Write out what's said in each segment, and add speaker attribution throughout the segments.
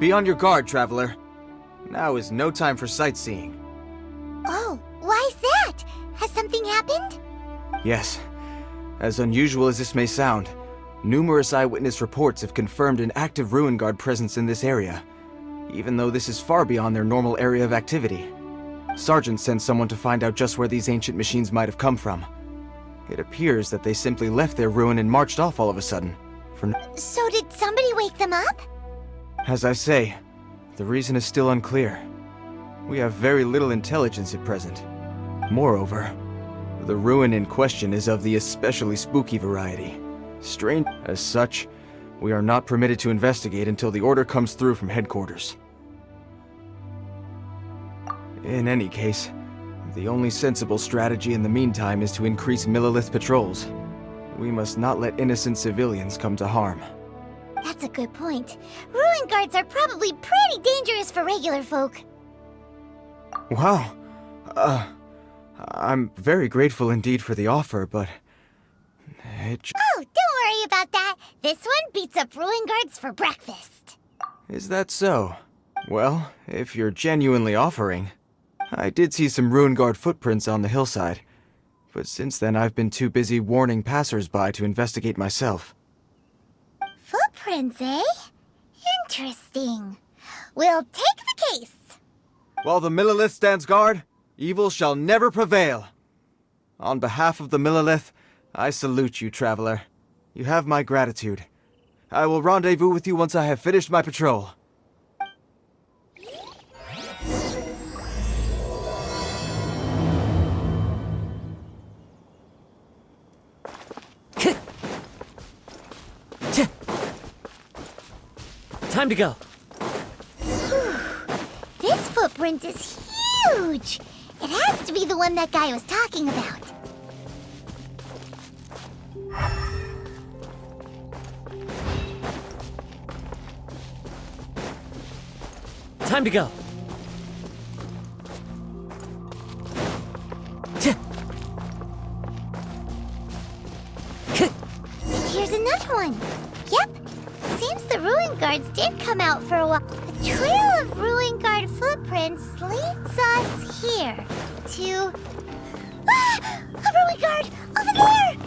Speaker 1: Be on your guard, traveler. Now is no time for sightseeing.
Speaker 2: Oh, why's that? Has something happened?
Speaker 1: Yes. As unusual as this may sound, numerous eyewitness reports have confirmed an active Ruin Guard presence in this area, even though this is far beyond their normal area of activity. Sergeant sent someone to find out just where these ancient machines might have come from. It appears that they simply left their ruin and marched off all of a sudden.
Speaker 2: So did somebody wake them up?
Speaker 1: As I say, the reason is still unclear. We have very little intelligence at present. Moreover, the ruin in question is of the especially spooky variety. Strange. As such, we are not permitted to investigate until the order comes through from headquarters. In any case, the only sensible strategy in the meantime is to increase Millilith patrols. We must not let innocent civilians come to harm.
Speaker 2: That's a good point. Ruin guards are probably pretty dangerous for regular folk.
Speaker 1: Wow. I'm very grateful indeed for the offer, but...
Speaker 2: Oh, don't worry about that. This one beats up ruin guards for breakfast.
Speaker 1: Is that so? Well, if you're genuinely offering... I did see some Ruin Guard footprints on the hillside, but since then I've been too busy warning passers-by to investigate myself.
Speaker 2: Footprints, eh? Interesting. We'll take the case.
Speaker 1: While the Millilith stands guard, evil shall never prevail. On behalf of the Millilith, I salute you, traveler. You have my gratitude. I will rendezvous with you once I have finished my patrol.
Speaker 3: Time to go.
Speaker 2: This footprint is huge. It has to be the one that guy was talking about.
Speaker 3: Time to go.
Speaker 2: Here's another one. Yep. Seems the Ruin Guards did come out for a while. The trail of Ruin Guard footprints leads us here to... Ah! A Ruin Guard! Over there!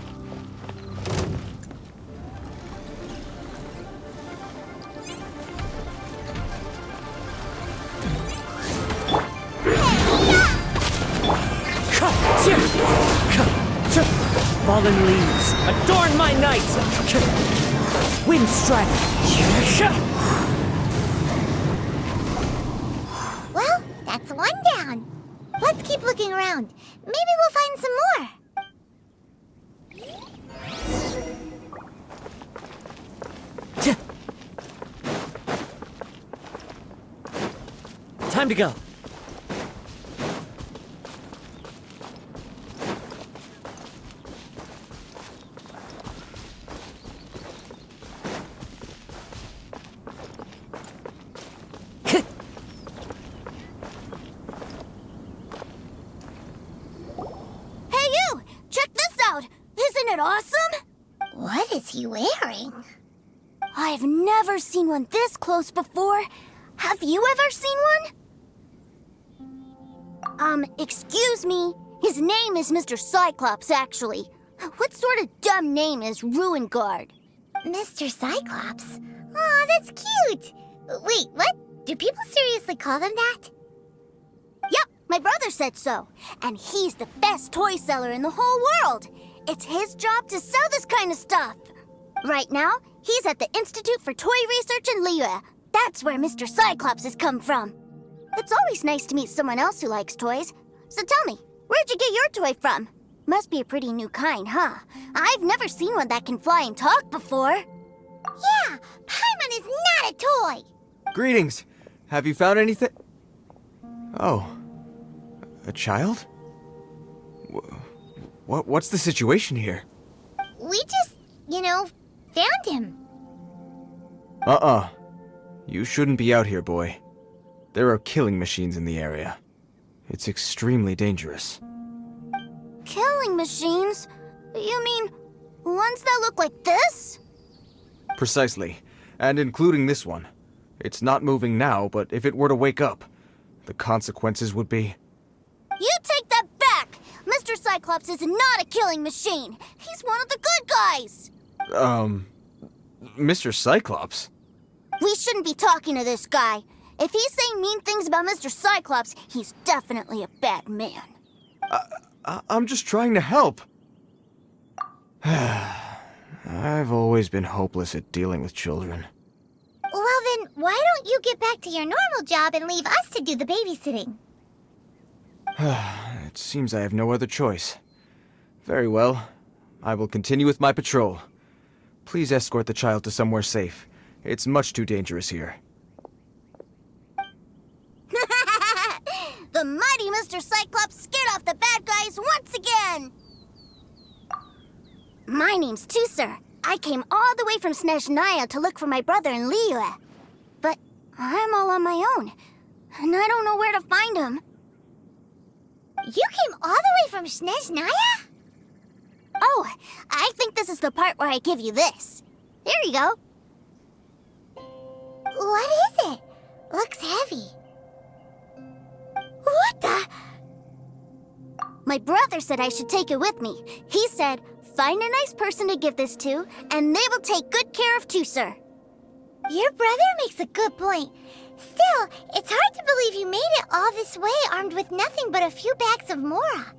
Speaker 3: Fallen leaves, adorn my night! Wind strike!
Speaker 2: Well, that's one down. Let's keep looking around. Maybe we'll find some more.
Speaker 3: Time to go.
Speaker 2: Awesome? What is he wearing?
Speaker 4: I've never seen one this close before. Have you ever seen one? Excuse me. His name is Mr. Cyclops, actually. What sort of dumb name is Ruin Guard?
Speaker 2: Mr. Cyclops? Aw, that's cute. Wait, what? Do people seriously call them that?
Speaker 4: Yep, my brother said so. And he's the best toy seller in the whole world. It's his job to sell this kind of stuff. Right now, he's at the Institute for Toy Research in Liyue. That's where Mr. Cyclops has come from. It's always nice to meet someone else who likes toys. So tell me, where'd you get your toy from? Must be a pretty new kind, huh? I've never seen one that can fly and talk before.
Speaker 2: Yeah, Paimon is not a toy.
Speaker 1: Greetings. Have you found anything? Oh. A child? What's the situation here?
Speaker 2: We just, found him.
Speaker 1: You shouldn't be out here, boy. There are killing machines in the area. It's extremely dangerous.
Speaker 4: Killing machines? You mean ones that look like this?
Speaker 1: Precisely, and including this one. It's not moving now, but if it were to wake up, the consequences would be...
Speaker 4: You take that back! Mr. Cyclops is not a killing machine. He's one of the good guys.
Speaker 1: Mr. Cyclops?
Speaker 4: We shouldn't be talking to this guy. If he's saying mean things about Mr. Cyclops, he's definitely a bad man.
Speaker 1: I'm just trying to help. I've always been hopeless at dealing with children.
Speaker 2: Well then, why don't you get back to your normal job and leave us to do the babysitting?
Speaker 1: It seems I have no other choice. Very well. I will continue with my patrol. Please escort the child to somewhere safe. It's much too dangerous here.
Speaker 4: The mighty Mr. Cyclops scared off the bad guys once again! My name's Teucer. I came all the way from Snezhnaya to look for my brother in Liyue. But I'm all on my own, and I don't know where to find him.
Speaker 2: You came all the way from Snezhnaya?
Speaker 4: Oh, I think this is the part where I give you this. There you go.
Speaker 2: What is it? Looks heavy. What the?
Speaker 4: My brother said I should take it with me. He said, find a nice person to give this to, and they will take good care of Teucer.
Speaker 2: Your brother makes a good point. Still, it's hard to believe you made it all this way armed with nothing but a few bags of Mora.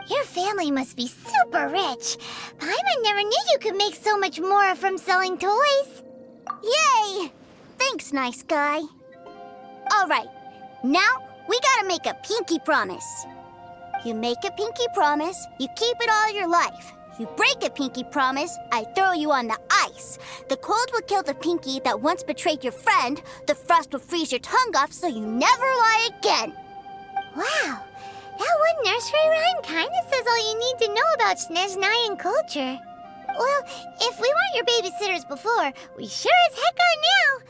Speaker 2: Your family must be super rich. Paimon never knew you could make so much Mora from selling toys.
Speaker 4: Yay! Thanks, nice guy. All right, now we gotta make a pinky promise. You make a pinky promise, you keep it all your life. You break a pinky promise, I throw you on the ice. The cold will kill the pinky that once betrayed your friend. The frost will freeze your tongue off so you never lie again.
Speaker 2: Wow, that one nursery rhyme kinda says all you need to know about Snezhnayan culture. Well, if we weren't your babysitters before, we sure as heck are now.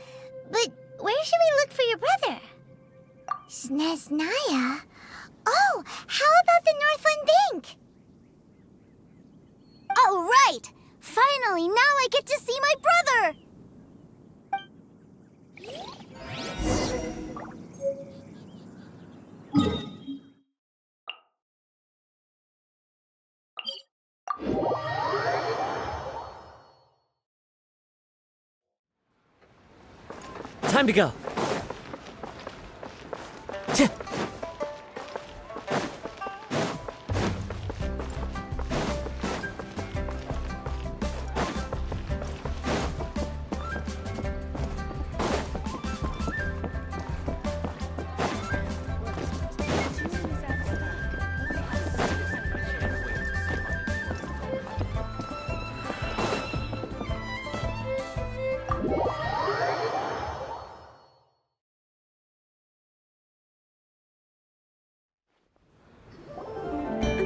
Speaker 2: But where should we look for your brother? Snezhnaya? Oh, how about the Northland Bank?
Speaker 4: Oh, right! Finally, now I get to see my brother!
Speaker 3: Time to go.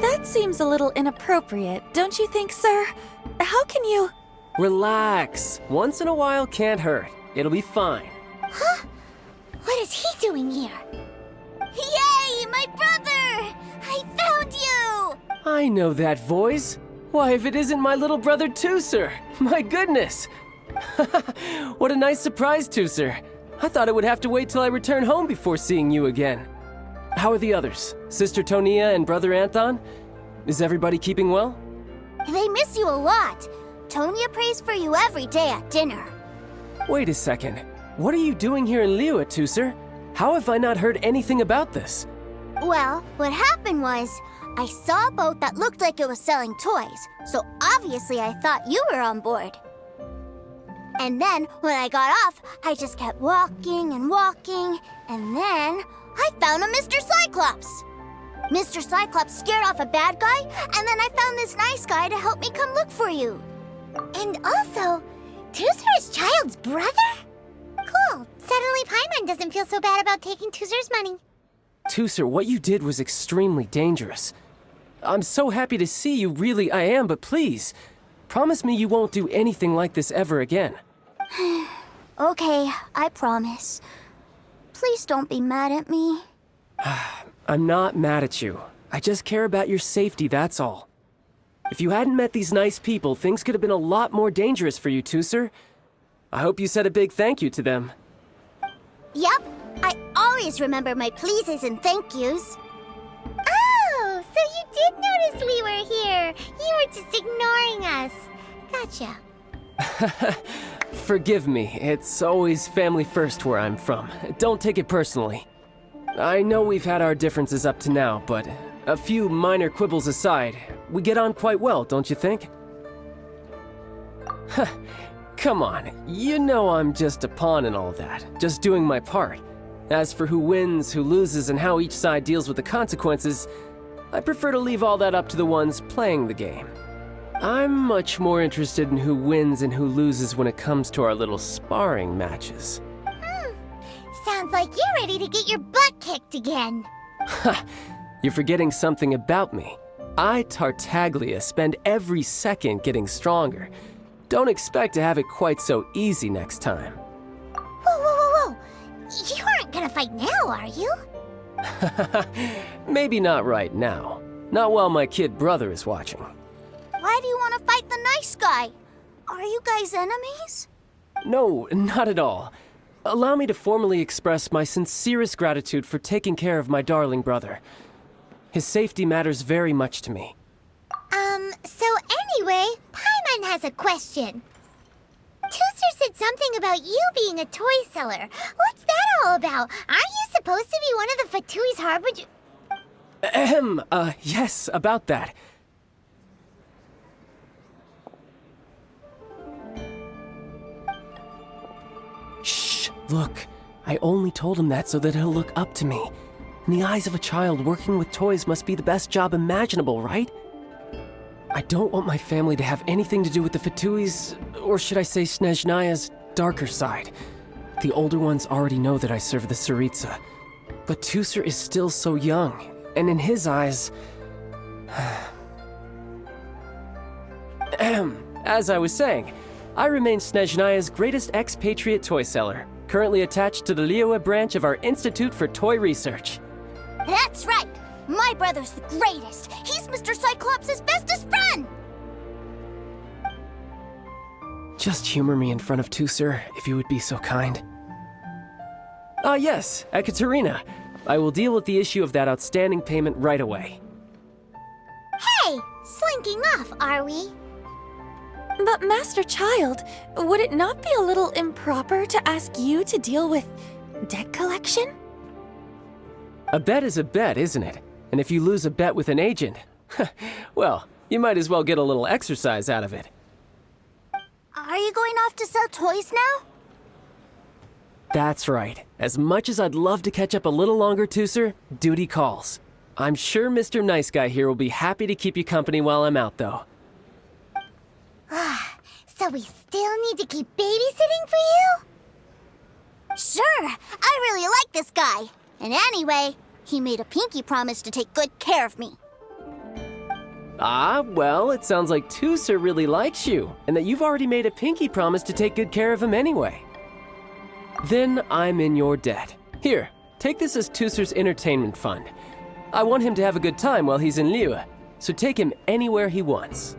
Speaker 5: That seems a little inappropriate, don't you think, sir? How can you...
Speaker 6: Relax. Once in a while can't hurt. It'll be fine.
Speaker 2: Huh? What is he doing here?
Speaker 4: Yay, my brother! I found you!
Speaker 6: I know that voice. Why, if it isn't my little brother Teucer! My goodness! What a nice surprise, Teucer. I thought I would have to wait till I return home before seeing you again. How are the others? Sister Tonia and Brother Anthon? Is everybody keeping well?
Speaker 4: They miss you a lot. Tonia prays for you every day at dinner.
Speaker 6: Wait a second. What are you doing here in Liyue, Teucer? How have I not heard anything about this?
Speaker 4: Well, what happened was, I saw a boat that looked like it was selling toys, so obviously I thought you were on board. And then, when I got off, I just kept walking and walking, and then I found a Mr. Cyclops! Mr. Cyclops scared off a bad guy, and then I found this nice guy to help me come look for you.
Speaker 2: And also, Teucer is Childe's brother? Cool. Suddenly Paimon doesn't feel so bad about taking Teucer's money.
Speaker 6: Teucer, what you did was extremely dangerous. I'm so happy to see you, really I am, but please, promise me you won't do anything like this ever again.
Speaker 4: Okay, I promise. Please don't be mad at me.
Speaker 6: I'm not mad at you. I just care about your safety, that's all. If you hadn't met these nice people, things could have been a lot more dangerous for you, Teucer. I hope you said a big thank you to them.
Speaker 4: Yep, I always remember my pleases and thank yous.
Speaker 2: Oh, so you did notice we were here. You were just ignoring us. Gotcha.
Speaker 6: Forgive me, it's always family first where I'm from. Don't take it personally. I know we've had our differences up to now, but a few minor quibbles aside, we get on quite well, don't you think? Come on, you know I'm just a pawn in all that, just doing my part. As for who wins, who loses, and how each side deals with the consequences, I prefer to leave all that up to the ones playing the game. I'm much more interested in who wins and who loses when it comes to our little sparring matches.
Speaker 2: Sounds like you're ready to get your butt kicked again.
Speaker 6: Ha! You're forgetting something about me. I, Tartaglia, spend every second getting stronger. Don't expect to have it quite so easy next time.
Speaker 2: Whoa. You aren't gonna fight now, are you?
Speaker 6: Maybe not right now. Not while my kid brother is watching.
Speaker 4: Why do you want to fight the nice guy? Are you guys enemies?
Speaker 6: No, not at all. Allow me to formally express my sincerest gratitude for taking care of my darling brother. His safety matters very much to me.
Speaker 2: So anyway, Paimon has a question. Teucer said something about you being a toy seller. What's that all about? Aren't you supposed to be one of the Fatui's Harbingers?
Speaker 6: Yes, about that. Shh, look. I only told him that so that he'll look up to me. In the eyes of a child, working with toys must be the best job imaginable, right? I don't want my family to have anything to do with the Fatui's, or should I say Snezhnaya's, darker side. The older ones already know that I serve the Tsaritsa. But Teucer is still so young, and in his eyes... As I was saying, I remain Snezhnaya's greatest expatriate toy seller, currently attached to the Liyue branch of our Institute for Toy Research.
Speaker 4: That's right! My brother's the greatest! He's Mr. Cyclops' bestest friend!
Speaker 6: Just humor me in front of Teucer, if you would be so kind. Yes, Ekaterina. I will deal with the issue of that outstanding payment right away.
Speaker 2: Hey, slinking off, are we?
Speaker 5: But Master Child, would it not be a little improper to ask you to deal with debt collection?
Speaker 6: A bet is a bet, isn't it? And if you lose a bet with an agent, well, you might as well get a little exercise out of it.
Speaker 4: Are you going off to sell toys now?
Speaker 6: That's right. As much as I'd love to catch up a little longer, Teucer, duty calls. I'm sure Mr. Nice Guy here will be happy to keep you company while I'm out, though.
Speaker 2: So we still need to keep babysitting for you?
Speaker 4: Sure, I really like this guy. And anyway, he made a pinky promise to take good care of me.
Speaker 6: Ah, well, it sounds like Teucer really likes you, and that you've already made a pinky promise to take good care of him anyway. Then I'm in your debt. Here, take this as Teucer's entertainment fund. I want him to have a good time while he's in Liyue, so take him anywhere he wants.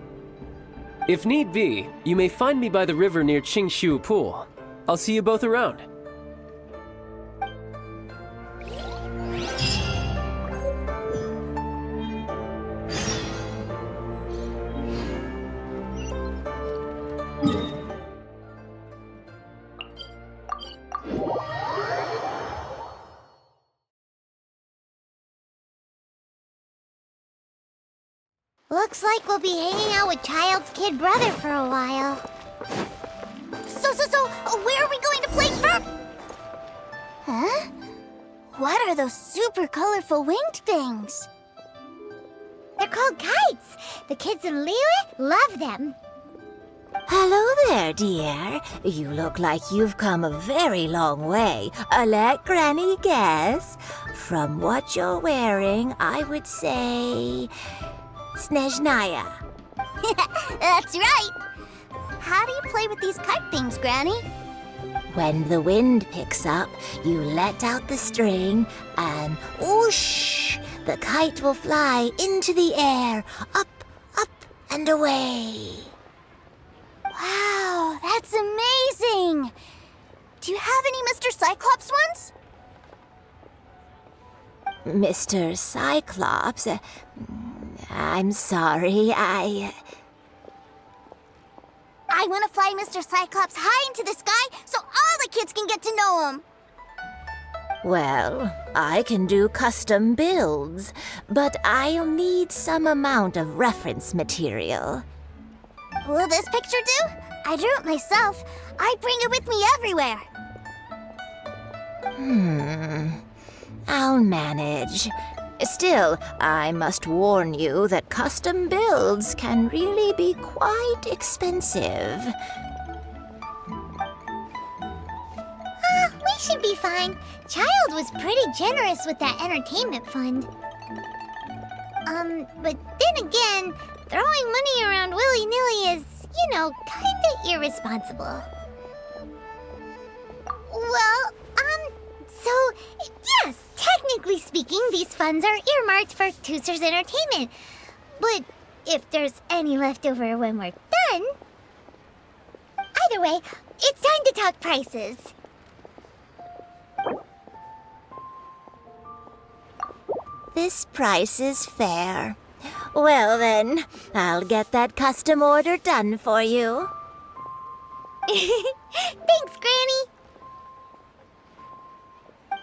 Speaker 6: If need be, you may find me by the river near Qingshu Pool. I'll see you both around.
Speaker 2: Looks like we'll be hanging out with Child's kid brother for a while.
Speaker 4: So, where are we going to play first? Huh? What are those super colorful winged things?
Speaker 2: They're called kites. The kids in Liyue love them.
Speaker 7: Hello there, dear. You look like you've come a very long way. Let Granny guess. From what you're wearing, I would say... Snezhnaya.
Speaker 4: That's right. How do you play with these kite things, Granny?
Speaker 7: When the wind picks up, you let out the string and whoosh! The kite will fly into the air, up, and away.
Speaker 4: Wow, that's amazing! Do you have any Mr. Cyclops ones?
Speaker 7: Mr. Cyclops, I'm sorry,
Speaker 4: I want to fly Mr. Cyclops high into the sky so all the kids can get to know him.
Speaker 7: Well, I can do custom builds, but I'll need some amount of reference material.
Speaker 4: Will this picture do? I drew it myself. I bring it with me everywhere.
Speaker 7: I'll manage. Still, I must warn you that custom builds can really be quite expensive.
Speaker 2: We should be fine. Childe was pretty generous with that entertainment fund. But then again, throwing money around willy-nilly is, kinda irresponsible. Well, so, yes, technically speaking, these funds are earmarked for Teucer's entertainment. But if there's any left over when we're done... Either way, it's time to talk prices.
Speaker 7: This price is fair. Well then, I'll get that custom order done for you.
Speaker 2: Thanks, Granny.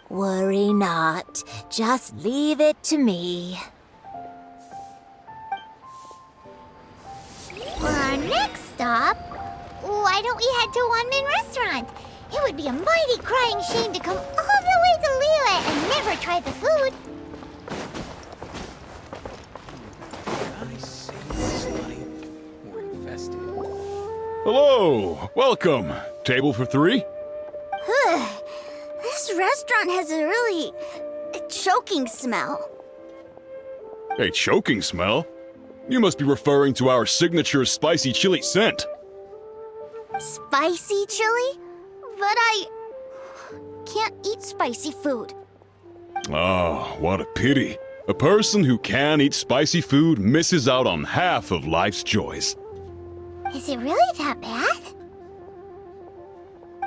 Speaker 7: Worry not. Just leave it to me.
Speaker 2: For our next stop, why don't we head to One-Man Restaurant? It would be a mighty crying shame to come all the way to Liyue and never try the food.
Speaker 8: Hello! Welcome! Table for 3?
Speaker 4: This restaurant has a really choking smell.
Speaker 8: A choking smell? You must be referring to our signature spicy chili scent.
Speaker 4: Spicy chili? But I can't eat spicy food.
Speaker 8: Oh, what a pity. A person who can eat spicy food misses out on half of life's joys.
Speaker 2: Is it really that bad?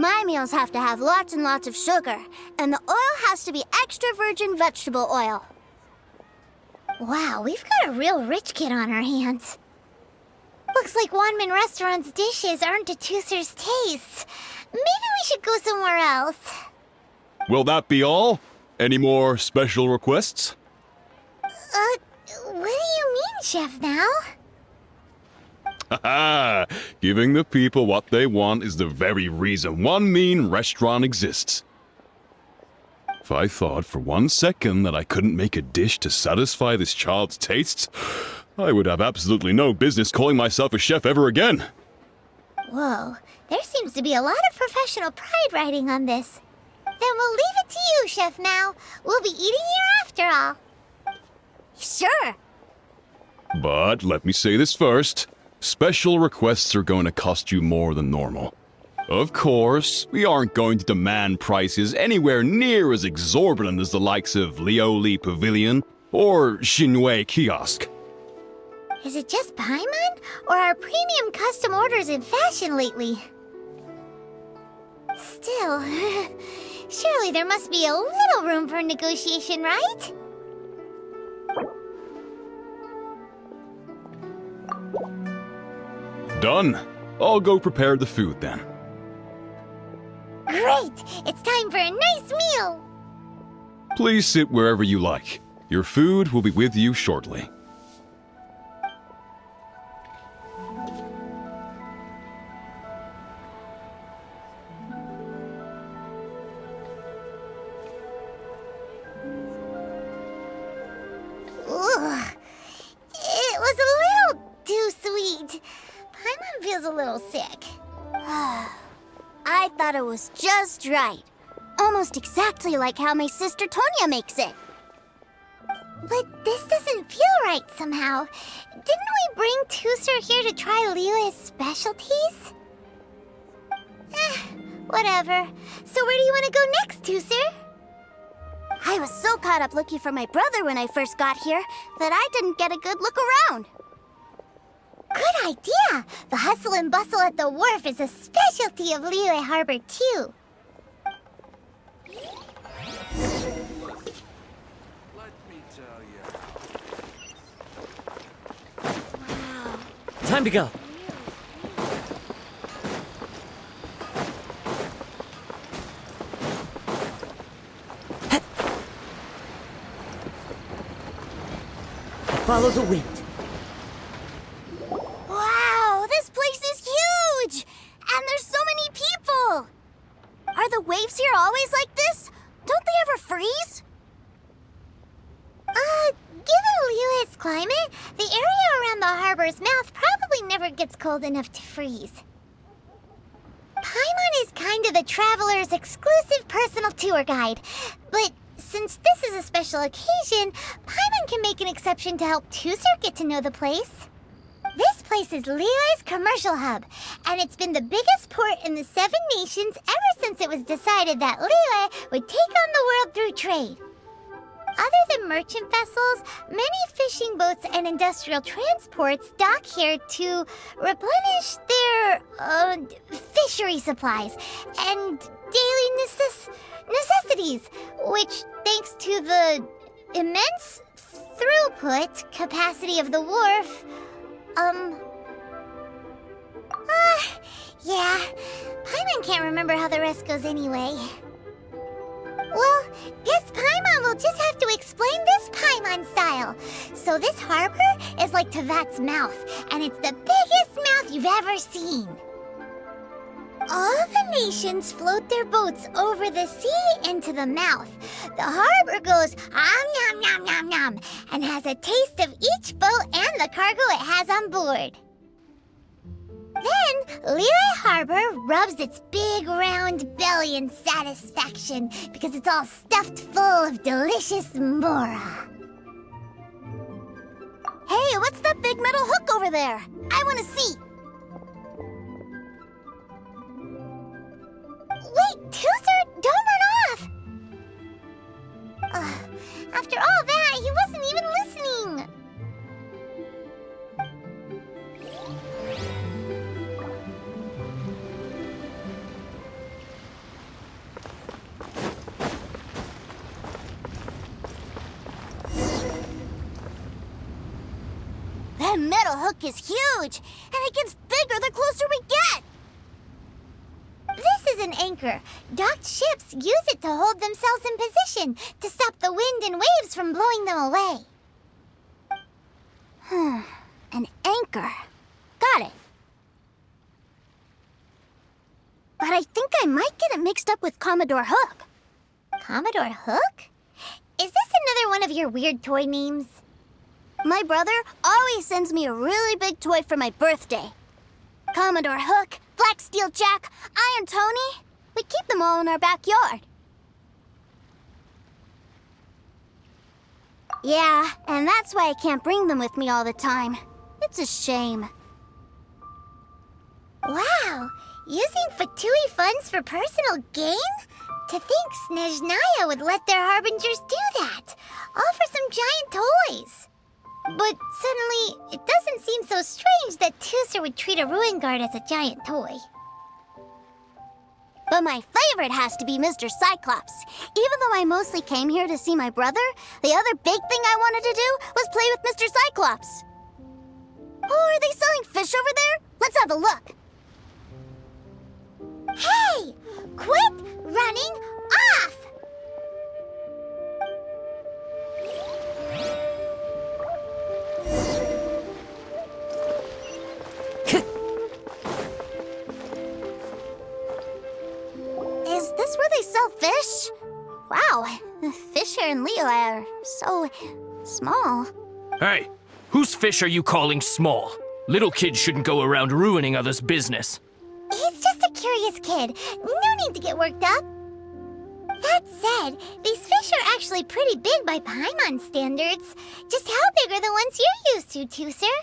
Speaker 4: My meals have to have lots and lots of sugar, and the oil has to be extra virgin vegetable oil.
Speaker 2: Wow, we've got a real rich kid on our hands. Looks like One-Man Restaurant's dishes aren't to Teucer's taste. Maybe we should go somewhere else.
Speaker 8: Will that be all? Any more special requests?
Speaker 2: What do you mean, Chef, now?
Speaker 8: Haha! Giving the people what they want is the very reason One Mean Restaurant exists. If I thought for 1 second that I couldn't make a dish to satisfy this child's tastes, I would have absolutely no business calling myself a chef ever again.
Speaker 2: Whoa, there seems to be a lot of professional pride riding on this. Then we'll leave it to you, Chef Mao. We'll be eating here after all.
Speaker 4: Sure.
Speaker 8: But let me say this first. Special requests are going to cost you more than normal. Of course, we aren't going to demand prices anywhere near as exorbitant as the likes of Liyue Pavilion or Xinwei Kiosk.
Speaker 2: Is it just Paimon, or are premium custom orders in fashion lately? Still, surely there must be a little room for negotiation, right?
Speaker 8: Done. I'll go prepare the food then.
Speaker 2: Great! It's time for a nice meal!
Speaker 8: Please sit wherever you like. Your food will be with you shortly.
Speaker 2: Ugh. It was a little too sweet. Paimon feels a little sick.
Speaker 4: I thought it was just right. Almost exactly like how my sister Tonya makes it.
Speaker 2: But this doesn't feel right somehow. Didn't we bring Teucer here to try Liyue's specialties? Whatever. So where do you want to go next, Teucer?
Speaker 4: I was so caught up looking for my brother when I first got here that I didn't get a good look around.
Speaker 2: Good idea! The hustle and bustle at the wharf is a specialty of Liyue Harbor, too.
Speaker 3: Time to go. Follow the wind.
Speaker 4: Wow, this place is huge! And there's so many people! Are the waves here always like this? Don't they ever freeze?
Speaker 2: Given Liyue's climate, the area around the harbor's mouth probably never gets cold enough to freeze. Paimon is kind of the traveler's exclusive personal tour guide, but since this is a special occasion, Paimon can make an exception to help Teucer get to know the place. This place is Liyue's commercial hub, and it's been the biggest port in the Seven Nations ever since it was decided that Liyue would take on the world through trade. Other than merchant vessels, many fishing boats and industrial transports dock here to replenish their, fishery supplies and daily necessities, which, thanks to the immense throughput capacity of the wharf, yeah, Paimon can't remember how the rest goes anyway. Well, guess Paimon will just have to explain this Paimon style. So this harbor is like Tevat's mouth, and it's the biggest mouth you've ever seen. All the nations float their boats over the sea into the mouth. The harbor goes nom nom nom nom and has a taste of each boat and the cargo it has on board. Then, Liyue Harbor rubs its big round belly in satisfaction because it's all stuffed full of delicious Mora.
Speaker 4: Hey, what's that big metal hook over there? I want to see.
Speaker 2: Wait, Teucer, don't run off! After all that, he wasn't even listening.
Speaker 4: That metal hook is huge, and it gets bigger the closer we get.
Speaker 2: This is an anchor. Docked ships use it to hold themselves in position to stop the wind and waves from blowing them away.
Speaker 4: An anchor. Got it. But I think I might get it mixed up with Commodore Hook.
Speaker 2: Commodore Hook? Is this another one of your weird toy names?
Speaker 4: My brother always sends me a really big toy for my birthday. Commodore Hook, Black Steel Jack, Iron Tony. We keep them all in our backyard. Yeah, and that's why I can't bring them with me all the time. It's a shame.
Speaker 2: Wow! Using Fatui funds for personal gain? To think Snezhnaya would let their harbingers do that, all for some giant toys. But suddenly, it doesn't seem so strange that Teucer would treat a ruin guard as a giant toy.
Speaker 4: But my favorite has to be Mr. Cyclops. Even though I mostly came here to see my brother, the other big thing I wanted to do was play with Mr. Cyclops. Oh, are they selling fish over there? Let's have a look.
Speaker 2: Hey! Quit running off!
Speaker 4: Is this where they sell fish? Wow, the fish here in Liyue are so small.
Speaker 9: Hey, whose fish are you calling small? Little kids shouldn't go around ruining others' business.
Speaker 2: He's just a curious kid. No need to get worked up. That said, these fish are actually pretty big by Paimon standards. Just how big are the ones you're used to, Teucer?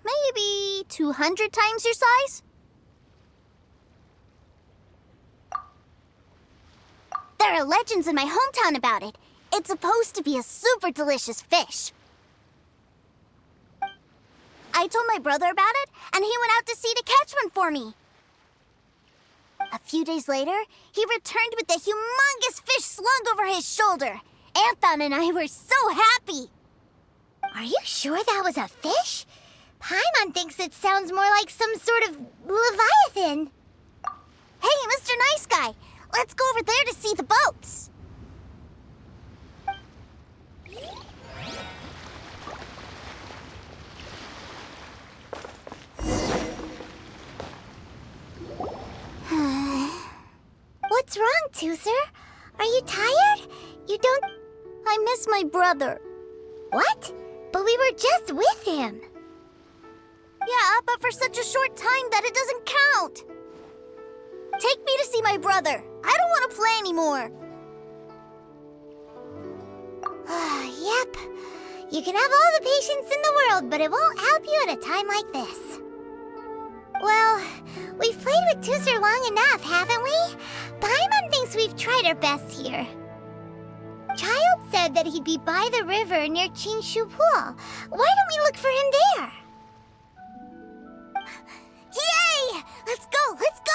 Speaker 4: Maybe 200 times your size? There are legends in my hometown about it. It's supposed to be a super delicious fish. I told my brother about it, and he went out to sea to catch one for me. A few days later, he returned with a humongous fish slung over his shoulder. Anthon and I were so happy.
Speaker 2: Are you sure that was a fish? Paimon thinks it sounds more like some sort of leviathan.
Speaker 4: Hey, Mr. Nice Guy, let's go over there to see the boats.
Speaker 2: What's wrong, Teucer? Are you tired? You don't...
Speaker 4: I miss my brother.
Speaker 2: What? But we were just with him.
Speaker 4: Yeah, but for such a short time that it doesn't count. Take me to see my brother. I don't want to play anymore.
Speaker 2: Yep. You can have all the patience in the world, but it won't help you at a time like this. Well, we've played with Teucer long enough, haven't we? Paimon thinks we've tried our best here. Childe said that he'd be by the river near Qingshu Pool. Why don't we look for him there?
Speaker 4: Yay! Let's go! Let's go!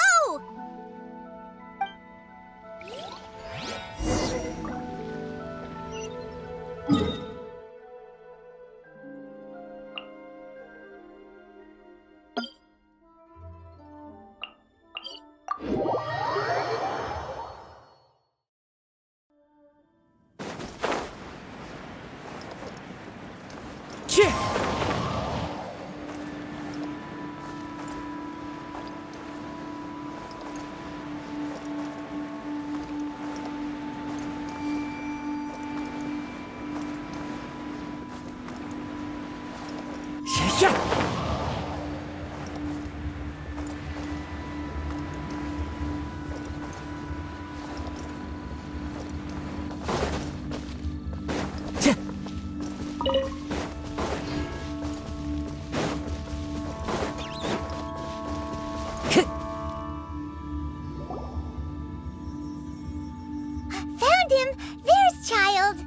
Speaker 2: Found him! There's Childe!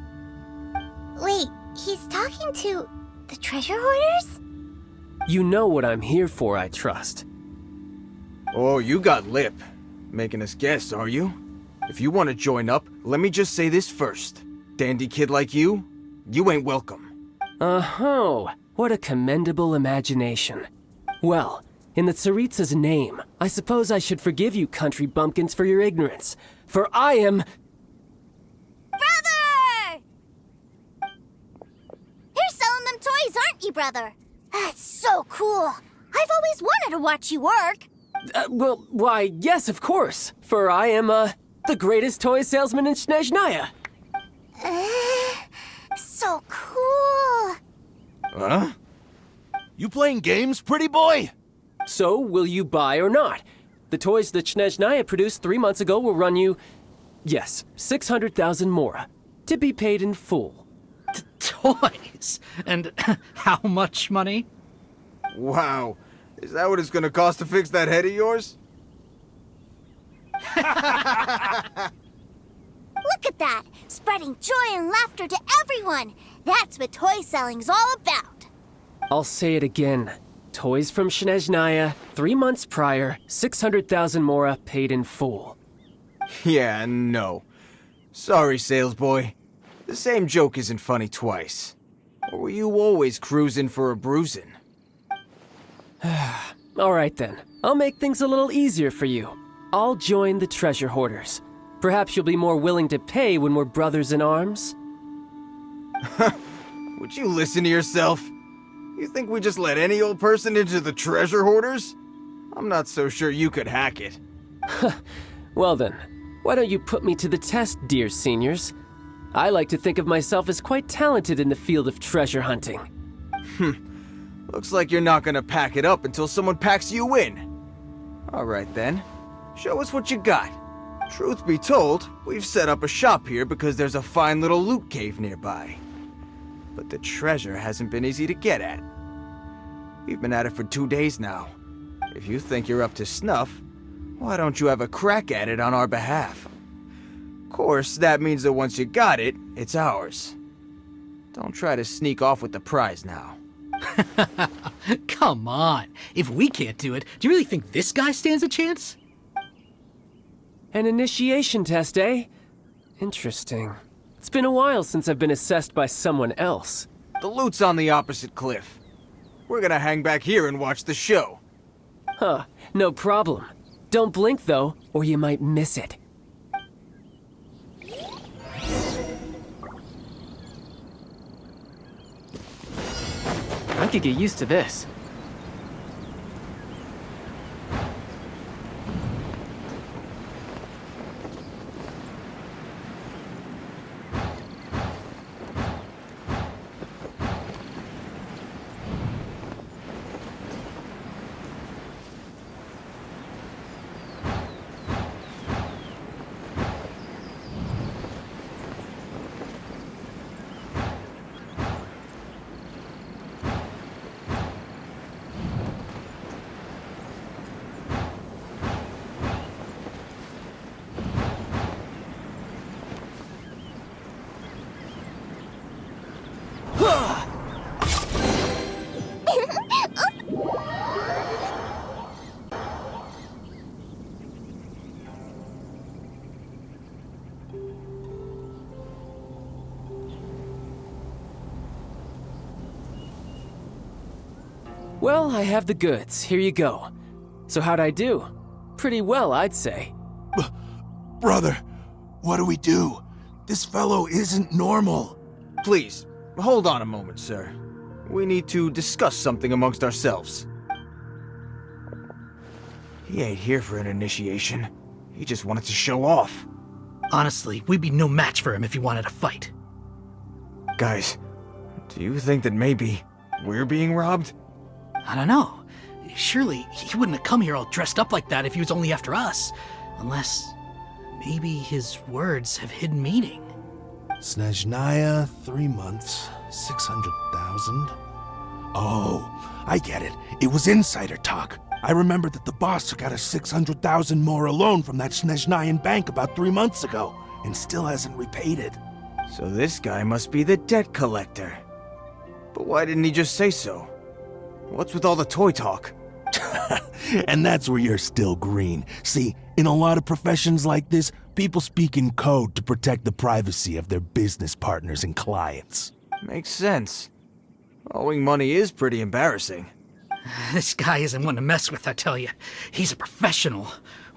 Speaker 2: Wait, he's talking to the treasure hoarders?
Speaker 6: You know what I'm here for, I trust.
Speaker 1: Oh, you got lip. Making us guess, are you? If you want to join up, let me just say this first. Dandy kid like you ain't welcome.
Speaker 6: Oh, what a commendable imagination. Well, in the Tsaritsa's name, I suppose I should forgive you country bumpkins for your ignorance. For I am...
Speaker 4: Brother! You're selling them toys, aren't you, brother? That's so cool. I've always wanted to watch you work.
Speaker 6: Well, why, yes, of course. For I am, the greatest toy salesman in Snezhnaya.
Speaker 4: So cool.
Speaker 1: Huh?
Speaker 10: You playing games, pretty boy?
Speaker 6: So, will you buy or not? The toys that Snezhnaya produced 3 months ago will run you, yes, 600,000 Mora, to be paid in full.
Speaker 10: Toys? And how much money?
Speaker 1: Wow. Is that what it's gonna cost to fix that head of yours?
Speaker 4: Look at that! Spreading joy and laughter to everyone! That's what toy selling's all about!
Speaker 6: I'll say it again. Toys from Snezhnaya, 3 months prior, 600,000 Mora paid in full.
Speaker 1: Yeah, no. Sorry, sales boy. The same joke isn't funny twice. Or were you always cruising for a bruising?
Speaker 6: Alright then, I'll make things a little easier for you. I'll join the treasure hoarders. Perhaps you'll be more willing to pay when we're brothers in arms?
Speaker 1: Would you listen to yourself? You think we just let any old person into the treasure hoarders? I'm not so sure you could hack it.
Speaker 6: Well then, why don't you put me to the test, dear seniors? I like to think of myself as quite talented in the field of treasure hunting.
Speaker 1: Looks like you're not gonna pack it up until someone packs you in. Alright then, show us what you got. Truth be told, we've set up a shop here because there's a fine little loot cave nearby. But the treasure hasn't been easy to get at. We've been at it for 2 days now. If you think you're up to snuff, why don't you have a crack at it on our behalf? Of course, that means that once you got it, it's ours. Don't try to sneak off with the prize now.
Speaker 10: Come on. If we can't do it, do you really think this guy stands a chance?
Speaker 6: An initiation test, eh? Interesting. It's been a while since I've been assessed by someone else.
Speaker 1: The loot's on the opposite cliff. We're gonna hang back here and watch the show.
Speaker 6: Huh, no problem. Don't blink though, or you might miss it. I could get used to this. Well, I have the goods. Here you go. So how'd I do? Pretty well, I'd say.
Speaker 11: Brother, what do we do? This fellow isn't normal.
Speaker 1: Please, hold on a moment, sir. We need to discuss something amongst ourselves. He ain't here for an initiation. He just wanted to show off.
Speaker 10: Honestly, we'd be no match for him if he wanted a fight.
Speaker 1: Guys, do you think that maybe we're being robbed?
Speaker 10: I don't know. Surely he wouldn't have come here all dressed up like that if he was only after us. Unless maybe his words have hidden meaning.
Speaker 11: Snezhnaya, 3 months, 600,000. Oh, I get it. It was insider talk. I remember that the boss took out a 600,000 Mora loan from that Snezhnayan bank about 3 months ago, and still hasn't repaid it.
Speaker 1: So this guy must be the debt collector. But why didn't he just say so? What's with all the toy talk?
Speaker 11: And that's where you're still green. See, in a lot of professions like this, people speak in code to protect the privacy of their business partners and clients.
Speaker 1: Makes sense. Owing money is pretty embarrassing.
Speaker 10: This guy isn't one to mess with, I tell you. He's a professional.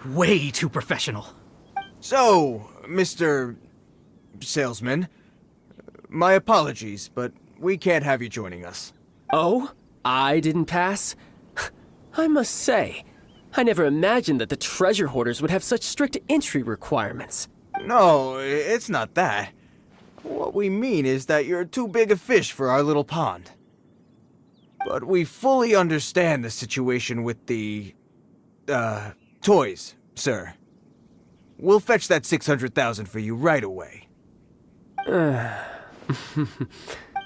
Speaker 10: Way too professional.
Speaker 1: So, Mr. Salesman, my apologies, but we can't have you joining us.
Speaker 6: Oh? I didn't pass? I must say, I never imagined that the treasure hoarders would have such strict entry requirements.
Speaker 1: No, it's not that. What we mean is that you're too big a fish for our little pond. But we fully understand the situation with the, toys, sir. We'll fetch that 600,000 for you right away.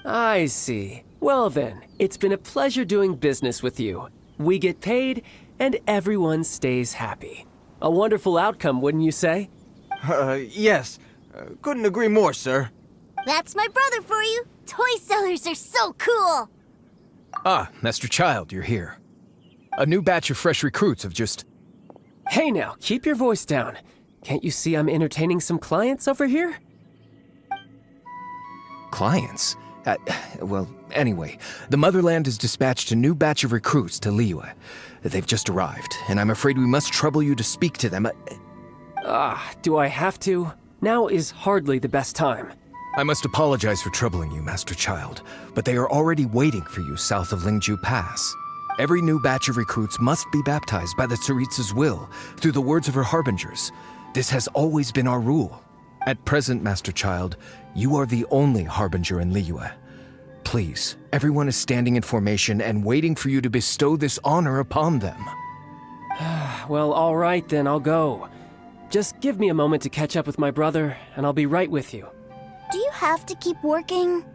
Speaker 6: I see. Well then, it's been a pleasure doing business with you. We get paid, and everyone stays happy. A wonderful outcome, wouldn't you say?
Speaker 1: Yes. Couldn't agree more, sir.
Speaker 4: That's my brother for you. Toy sellers are so cool.
Speaker 12: Ah, Master Childe, you're here. A new batch of fresh recruits have just...
Speaker 6: Hey now, keep your voice down. Can't you see I'm entertaining some clients over here?
Speaker 12: Clients? Well, anyway, the Motherland has dispatched a new batch of recruits to Liyue. They've just arrived, and I'm afraid we must trouble you to speak to them.
Speaker 6: Do I have to? Now is hardly the best time.
Speaker 12: I must apologize for troubling you, Master Childe, but they are already waiting for you south of Lingju Pass. Every new batch of recruits must be baptized by the Tsaritsa's will, through the words of her harbingers. This has always been our rule. At present, Master Childe, you are the only harbinger in Liyue. Please, everyone is standing in formation and waiting for you to bestow this honor upon them.
Speaker 6: Well, all right then, I'll go. Just give me a moment to catch up with my brother, and I'll be right with you.
Speaker 4: Do you have to keep working?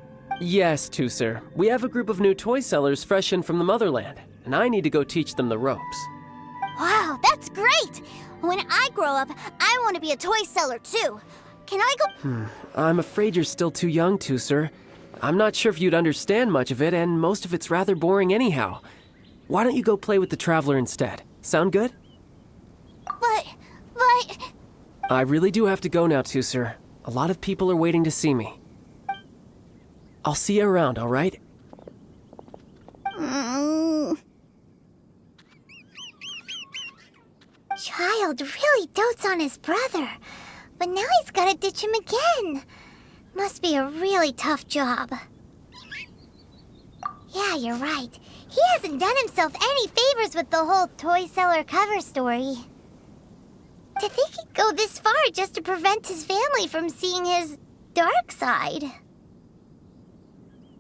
Speaker 6: Yes, Teucer. We have a group of new toy sellers fresh in from the Motherland, and I need to go teach them the ropes.
Speaker 4: Wow, that's great! When I grow up, I want to be a toy seller too. Can I go?
Speaker 6: I'm afraid you're still too young, Teucer. I'm not sure if you'd understand much of it, and most of it's rather boring anyhow. Why don't you go play with the Traveler instead? Sound good?
Speaker 4: But...
Speaker 6: I really do have to go now, Teucer. A lot of people are waiting to see me. I'll see you around, all right?
Speaker 2: Childe really dotes on his brother, but now he's gotta ditch him again. Must be a really tough job. Yeah, you're right. He hasn't done himself any favors with the whole toy seller cover story. To think he'd go this far just to prevent his family from seeing his dark side.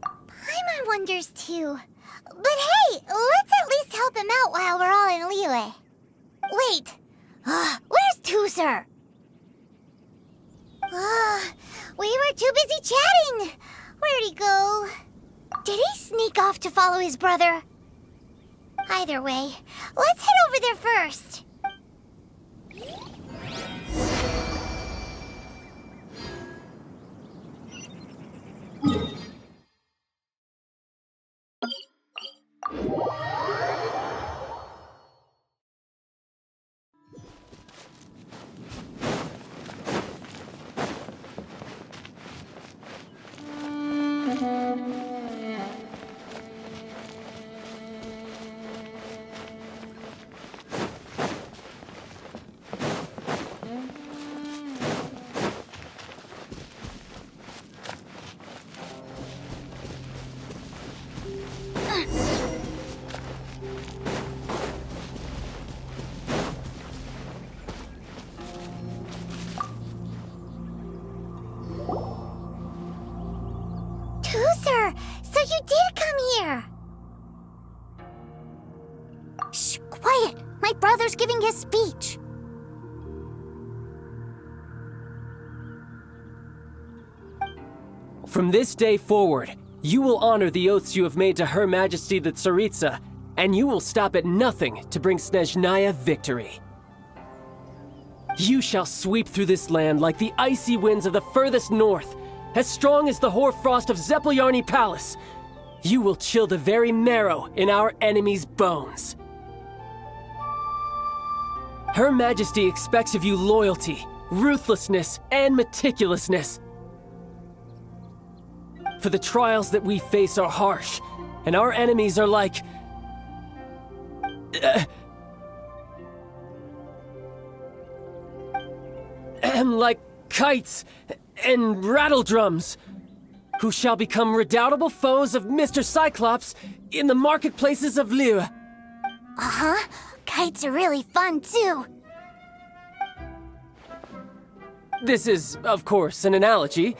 Speaker 2: Paimon wonders too. But hey, let's at least help him out while we're all in Liyue. Wait, where's Teucer? We were too busy chatting. Where'd he go? Did he sneak off to follow his brother? Either way, let's head over there first. Teucer, so you did come here.
Speaker 4: Shh, quiet! My brother's giving his speech.
Speaker 6: From this day forward, you will honor the oaths you have made to Her Majesty the Tsaritsa, and you will stop at nothing to bring Snezhnaya victory. You shall sweep through this land like the icy winds of the furthest north, as strong as the hoarfrost of Zeppeljärni Palace. You will chill the very marrow in our enemies' bones. Her Majesty expects of you loyalty, ruthlessness, and meticulousness. For the trials that we face are harsh, and our enemies are like... like kites and rattledrums, who shall become redoubtable foes of Mr. Cyclops in the marketplaces of Liyue.
Speaker 4: Uh-huh. Kites are really fun, too.
Speaker 6: This is, of course, an analogy.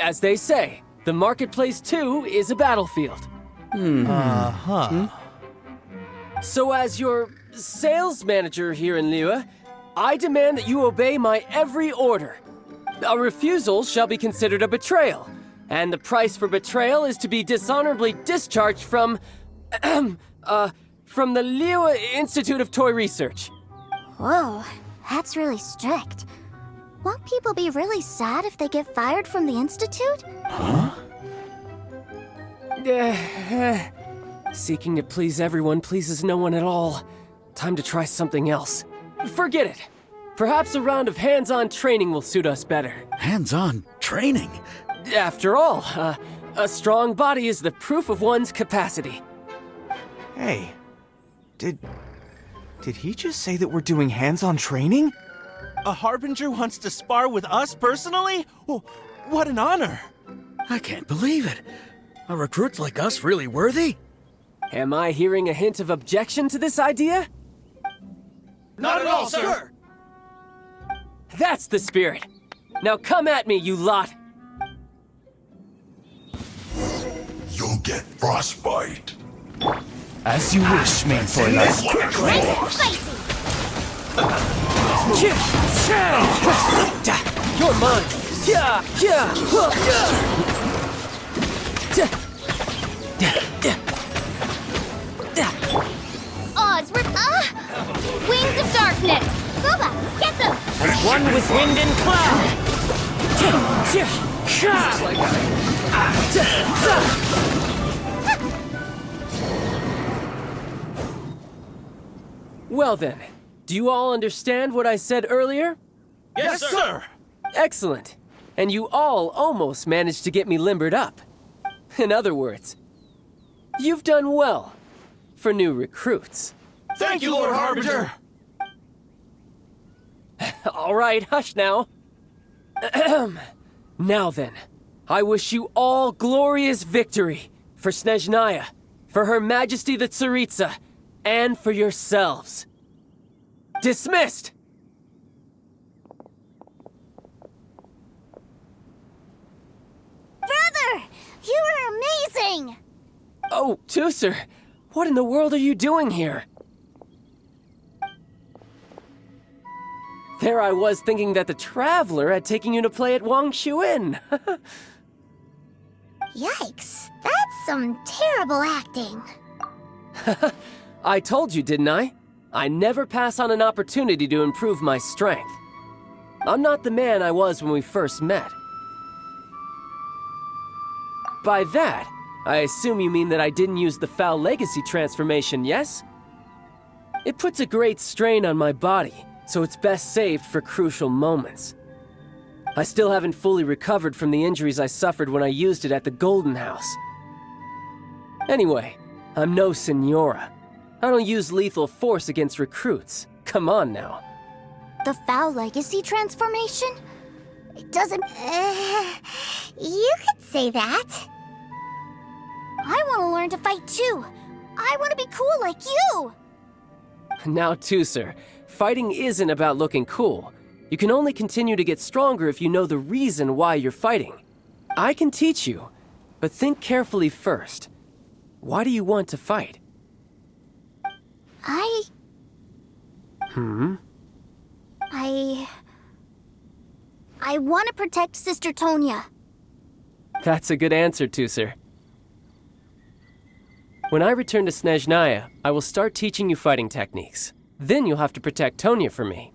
Speaker 6: As they say, the marketplace, too, is a battlefield. So as your sales manager here in Liyue, I demand that you obey my every order. A refusal shall be considered a betrayal, and the price for betrayal is to be dishonorably discharged from the Liyue Institute of Toy Research.
Speaker 4: Whoa, that's really strict. Won't people be really sad if they get fired from the Institute?
Speaker 6: Seeking to please everyone pleases no one at all. Time to try something else. Forget it. Perhaps a round of hands-on training will suit us better.
Speaker 10: Hands-on training?
Speaker 6: After all, a strong body is the proof of one's capacity.
Speaker 1: Hey, did he just say that we're doing hands-on training?
Speaker 13: A harbinger wants to spar with us personally? Oh, what an honor!
Speaker 10: I can't believe it. Are recruits like us really worthy?
Speaker 6: Am I hearing a hint of objection to this idea?
Speaker 13: Not at all, sir!
Speaker 6: That's the spirit. Now come at me, you lot!
Speaker 11: You'll get frostbite.
Speaker 1: As you wish, main Fräulein.
Speaker 6: You're mine!
Speaker 2: Oz, Wings of Darkness! Booba, get them!
Speaker 3: As one with wind and cloud!
Speaker 6: Well then, do you all understand what I said earlier?
Speaker 13: Yes, sir!
Speaker 6: Excellent. and you all almost managed to get me limbered up. In other words, you've done well for new recruits.
Speaker 13: Thank you, Lord Harbinger!
Speaker 6: All right, hush now. Now then, I wish you all glorious victory for Snezhnaya, for Her Majesty the Tsaritsa, and for yourselves. Dismissed!
Speaker 4: Brother! You are amazing!
Speaker 6: Oh, Teucer, what in the world are you doing here? There I was thinking that the Traveler had taken you to play at Wang Xuan.
Speaker 2: Yikes, that's some terrible acting.
Speaker 6: I told you, didn't I? I never pass on an opportunity to improve my strength. I'm not the man I was when we first met. By that, I assume you mean that I didn't use the Foul Legacy transformation, yes? It puts a great strain on my body, so it's best saved for crucial moments. I still haven't fully recovered from the injuries I suffered when I used it at the Golden House. Anyway, I'm no Senora. I don't use lethal force against recruits. Come on now.
Speaker 4: The Foul Legacy transformation? It doesn't...
Speaker 2: You could say that.
Speaker 4: I want to learn to fight too. I want to be cool like you.
Speaker 6: Now, Teucer, fighting isn't about looking cool. You can only continue to get stronger if you know the reason why you're fighting. I can teach you, but think carefully first. Why do you want to fight?
Speaker 4: I want to protect Sister Tonya.
Speaker 6: That's a good answer, Teucer. When I return to Snezhnaya, I will start teaching you fighting techniques. Then you'll have to protect Tonya for me.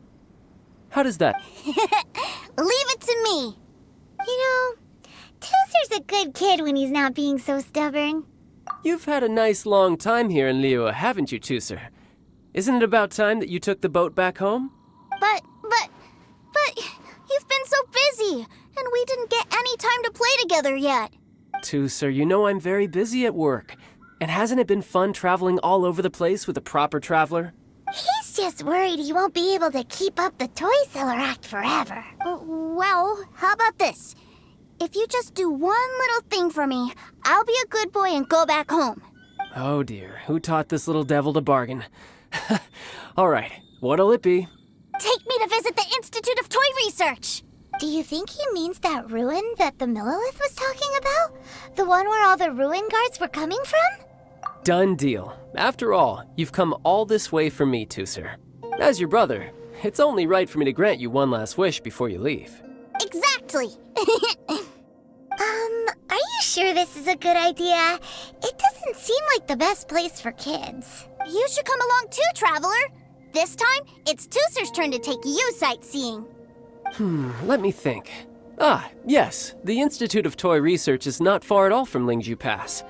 Speaker 6: How does that?
Speaker 4: Leave it to me.
Speaker 2: You know, Teucer's a good kid when he's not being so stubborn.
Speaker 6: You've had a nice long time here in Liyue, haven't you, Teucer? Isn't it about time that you took the boat back home?
Speaker 4: But you've been so busy, and we didn't get any time to play together yet.
Speaker 6: Teucer, you know I'm very busy at work. And hasn't it been fun traveling all over the place with a proper traveler?
Speaker 2: He's just worried he won't be able to keep up the toy seller act forever.
Speaker 4: Well, how about this? If you just do one little thing for me, I'll be a good boy and go back home.
Speaker 6: Oh dear, who taught this little devil to bargain? All right, what'll it be?
Speaker 4: Take me to visit the Institute of Toy Research.
Speaker 2: Do you think he means that ruin that the Millilith was talking about? The one where all the ruin guards were coming from?
Speaker 6: Done deal. After all, you've come all this way for me, Teucer. As your brother, it's only right for me to grant you one last wish before you leave.
Speaker 4: Exactly.
Speaker 2: Are you sure this is a good idea? It doesn't seem like the best place for kids.
Speaker 4: You should come along too, Traveler. This time, it's Teucer's turn to take you sightseeing.
Speaker 6: Let me think. Ah, yes, the Institute of Toy Research is not far at all from Lingju Pass.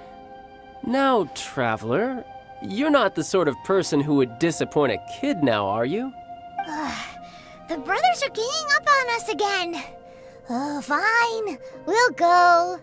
Speaker 6: Now, Traveler, you're not the sort of person who would disappoint a kid now, are you?
Speaker 2: The brothers are ganging up on us again. Oh, fine. We'll go.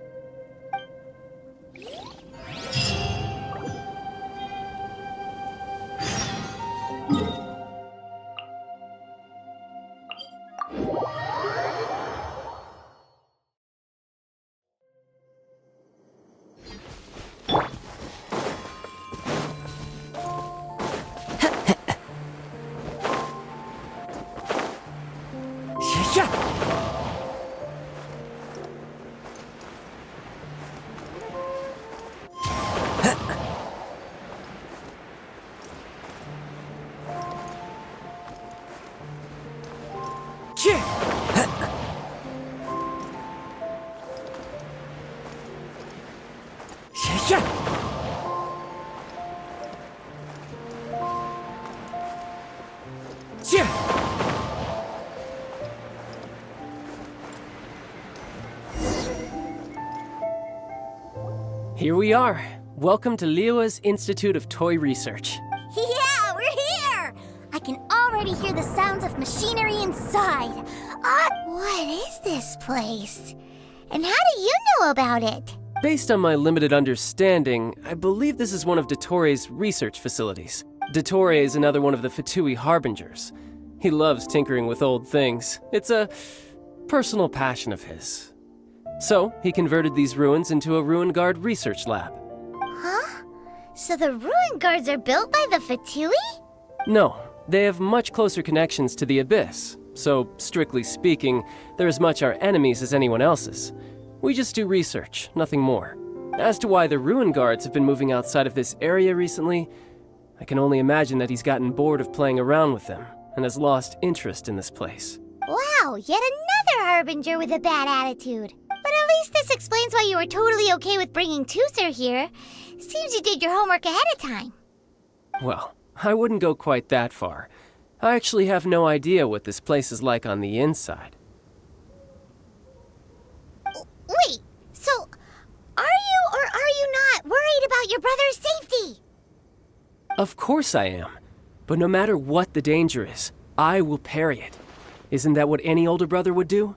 Speaker 6: Here we are. Welcome to Liyue's Institute of Toy Research.
Speaker 4: Yeah, we're here! I can already hear the sounds of machinery inside.
Speaker 2: Wow! What is this place? And how do you know about it?
Speaker 6: Based on my limited understanding, I believe this is one of Dottoro's research facilities. Dottore is another one of the Fatui Harbingers. He loves tinkering with old things. It's a personal passion of his. So, he converted these ruins into a Ruin Guard research lab.
Speaker 2: Huh? So the Ruin Guards are built by the Fatui?
Speaker 6: No, they have much closer connections to the Abyss. So, strictly speaking, they're as much our enemies as anyone else's. We just do research, nothing more. As to why the Ruin Guards have been moving outside of this area recently, I can only imagine that he's gotten bored of playing around with them and has lost interest in this place.
Speaker 2: Wow, yet another Harbinger with a bad attitude. But at least this explains why you were totally okay with bringing Teucer here. Seems you did your homework ahead of time.
Speaker 6: Well, I wouldn't go quite that far. I actually have no idea what this place is like on the inside.
Speaker 2: Wait, so are you or are you not worried about your brother's safety?
Speaker 6: Of course I am. But no matter what the danger is, I will parry it. Isn't that what any older brother would do?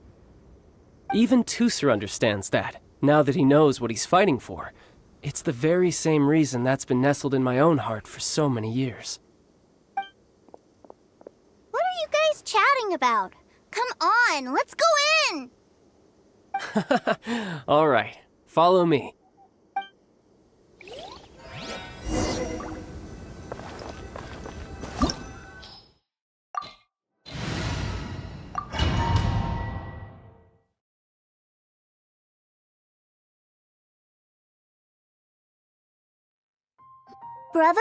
Speaker 6: Even Teucer understands that, now that he knows what he's fighting for. It's the very same reason that's been nestled in my own heart for so many years.
Speaker 4: What are you guys chatting about? Come on, let's go in!
Speaker 6: All right, follow me.
Speaker 4: Brother,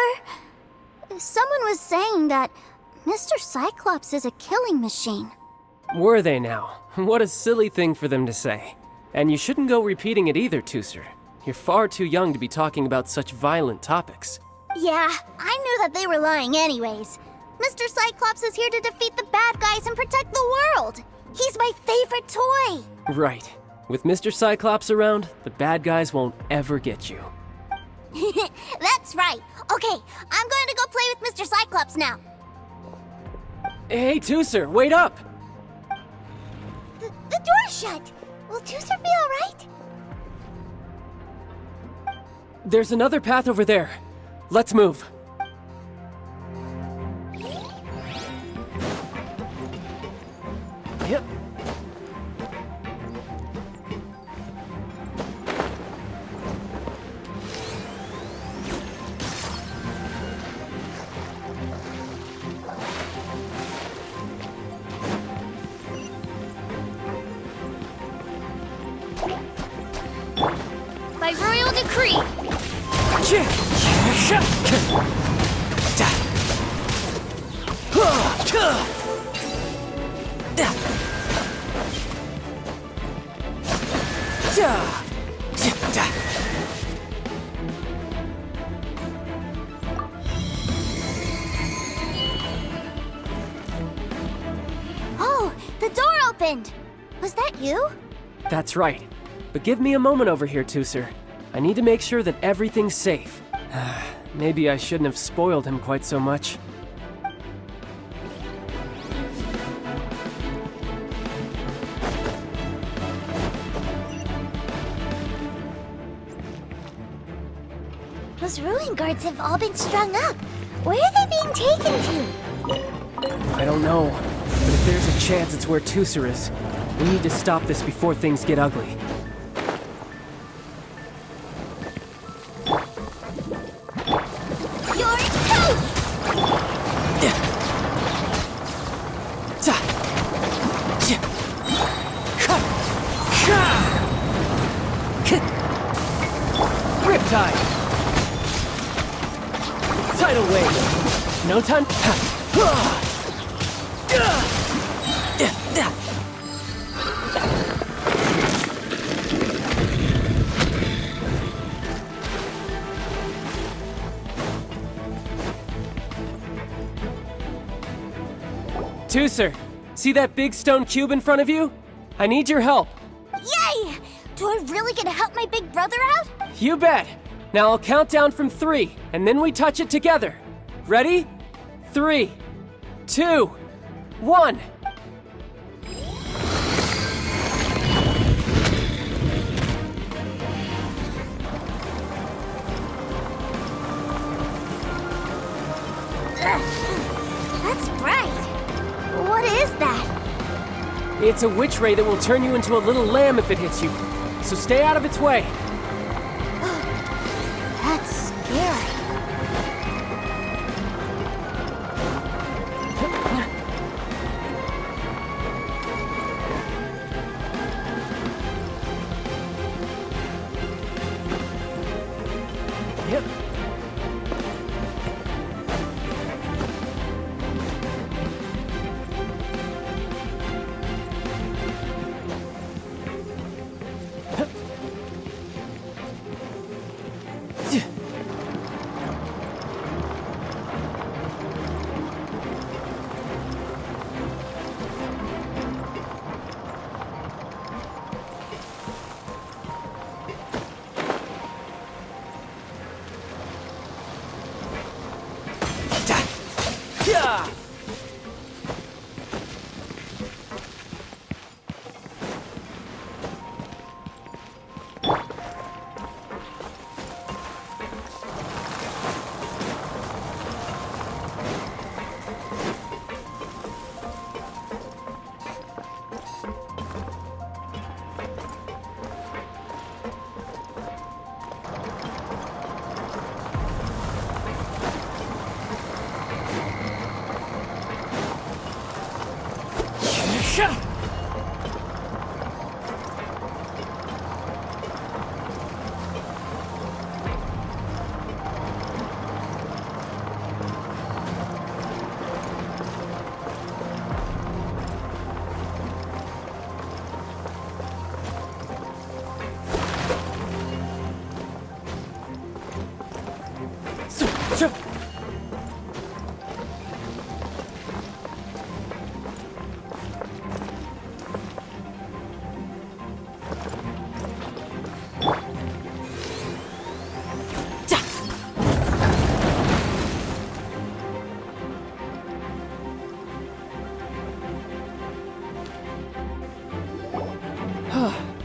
Speaker 4: someone was saying that Mr. Cyclops is a killing machine.
Speaker 6: Were they now? What a silly thing for them to say. And you shouldn't go repeating it either, Teucer. You're far too young to be talking about such violent topics.
Speaker 4: Yeah, I knew that they were lying anyways. Mr. Cyclops is here to defeat the bad guys and protect the world. He's my favorite toy.
Speaker 6: Right. With Mr. Cyclops around, the bad guys won't ever get you.
Speaker 4: That's right. Okay, I'm going to go play with Mr. Cyclops now.
Speaker 6: Hey, Teucer, wait up!
Speaker 2: The door's shut. Will Teucer be alright?
Speaker 6: There's another path over there. Let's move. Yep.
Speaker 2: By royal decree.
Speaker 4: Oh, the door opened. Was that you?
Speaker 6: That's right. But give me a moment over here, Teucer. I need to make sure that everything's safe. Maybe I shouldn't have spoiled him quite so much.
Speaker 2: Those Ruin Guards have all been strung up. Where are they being taken to?
Speaker 6: I don't know, but if there's a chance it's where Teucer is, we need to stop this before things get ugly.
Speaker 4: You're toast!
Speaker 6: Riptide! Tidal wave! No time. Teucer, see that big stone cube in front of you? I need your help.
Speaker 4: Yay! Do I really get to help my big brother out?
Speaker 6: You bet. Now I'll count down from 3, and then we touch it together. Ready? 3, 2, 1.
Speaker 4: That's bright. What is that?
Speaker 6: It's a witch ray that will turn you into a little lamb if it hits you. So stay out of its way.
Speaker 4: That's scary.
Speaker 6: Yep.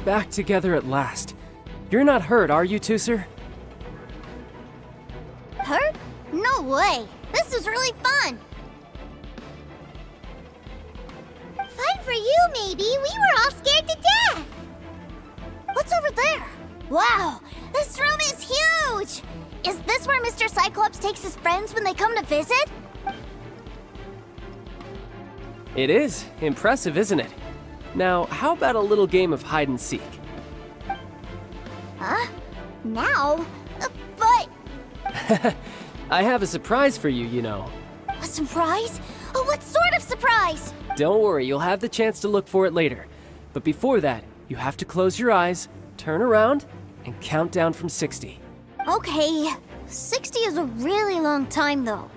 Speaker 6: Back together at last. You're not hurt, are you, Teucer?
Speaker 4: Hurt? No way. This is really fun.
Speaker 2: Fun for you, maybe. We were all scared to death.
Speaker 4: What's over there? Wow, this room is huge! Is this where Mr. Cyclops takes his friends when they come to visit?
Speaker 6: It is. Impressive, isn't it? Now, how about a little game of hide and seek?
Speaker 4: Huh? Now? But...
Speaker 6: I have a surprise for you, you know.
Speaker 4: A surprise? Oh, what sort of surprise?
Speaker 6: Don't worry, you'll have the chance to look for it later. But before that, you have to close your eyes, turn around, and count down from 60.
Speaker 4: Okay, 60 is a really long time, though.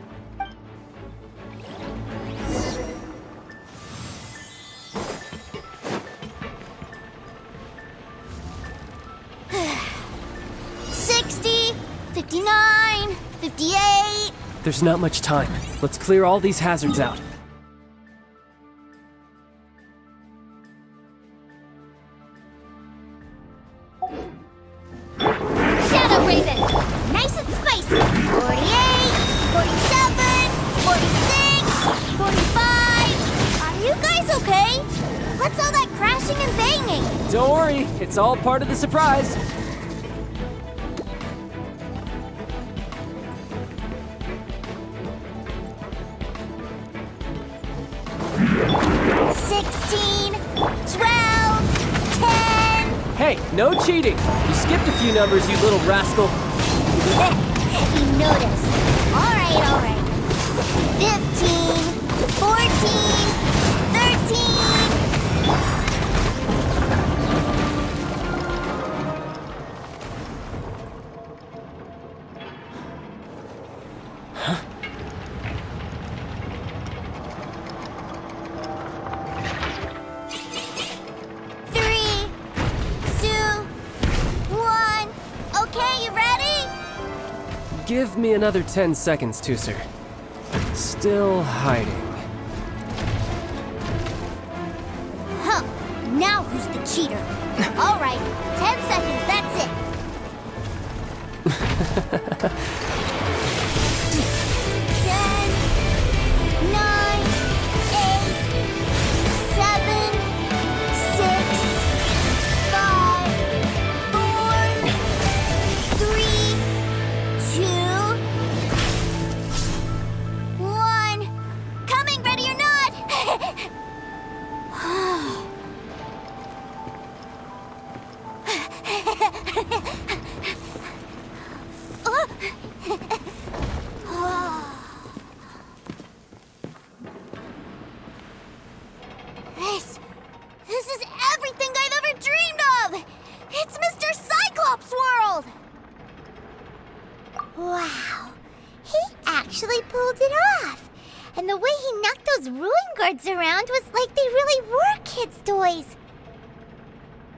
Speaker 4: $60, $59, $58.
Speaker 6: There's not much time. Let's clear all these hazards out.
Speaker 4: Shadow Raven! Nice and spicy! 48, 47, 46, 45. Are you guys okay? What's all that crashing and banging?
Speaker 6: Don't worry, it's all part of the surprise. Hey, no cheating! You skipped a few numbers, you little rascal.
Speaker 4: You noticed. All right. 15, 14, 13.
Speaker 6: Huh? Give me another 10 seconds, Teucer. Still hiding.
Speaker 4: Huh. Now who's the cheater? All right, 10 seconds, that's it. 10,
Speaker 2: Wow, he actually pulled it off. And the way he knocked those ruin guards around was like they really were kids' toys.